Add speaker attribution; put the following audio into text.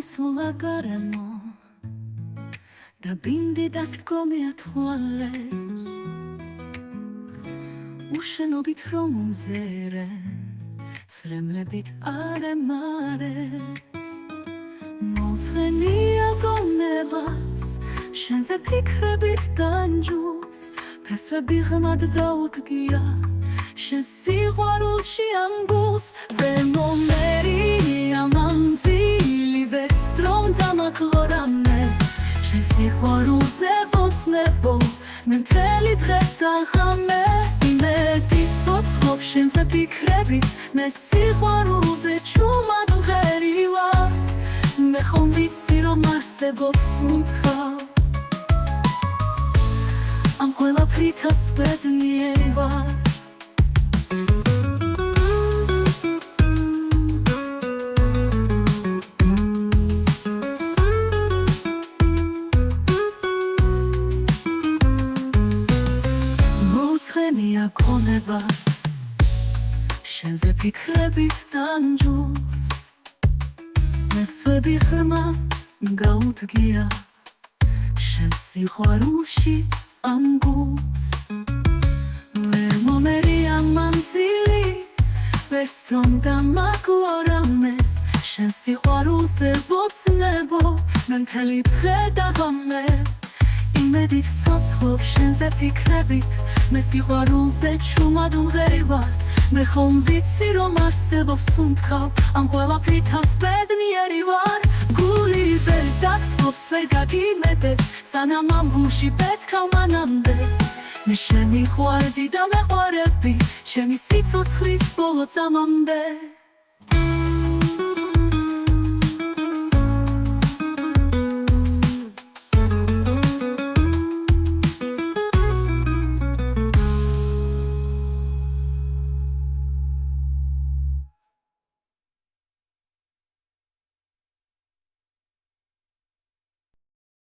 Speaker 1: მისულა გარემო და ბინდი დასდგომია თვალებს უშენობით რომ უმზერე ცრემლებით არ ემარეს მოუწენია გონებას შენზე ფიქრებით განჯუს ფესვები ღრმად დაუდგია შენ სიყვარულში ამ გულს ვერ მომერია მანძილი ვერ სტრომ დამაკლორამე შენ სიყვარულზე ვოცნებო მე მთელი დღე დაღამე იმედი სოცხობ შენზე ფიქრებით მე სიყვარულზე ჩუმად მღერი ვარ მე ხომ ვიცი რომ არსებობს სუნთქავ ამ ყველაფრითაც ბედნიერი ვარ მოუწენია გონებას შენზე ფიქრებით დანჯულს მესვები ღრმა გაუდგია შენ სიყვარულში ამ გულს ვერ მომერია მანძილი ვერ სტრომ დამაკლორამე შენ სიყვარულზე ვოცნებო მე მთელი დღე დაღამე იმედით ცოცხლობ შენზე ფიქრებით მე სიყვარულზე ჩუმად მღერი ვარ მე ხომ ვიცი რომ არსებობს სუნთქავ ამ ყველაფრითაც ბედნიერი ვარ გული ვერ დაგწობს ვერ გაგიმედებს სანამ ამ გულში პეთქავ მანამდე მე შემიყვარდი და მეყვარები ჩემი სიცოცხლის ბოლო წამამდე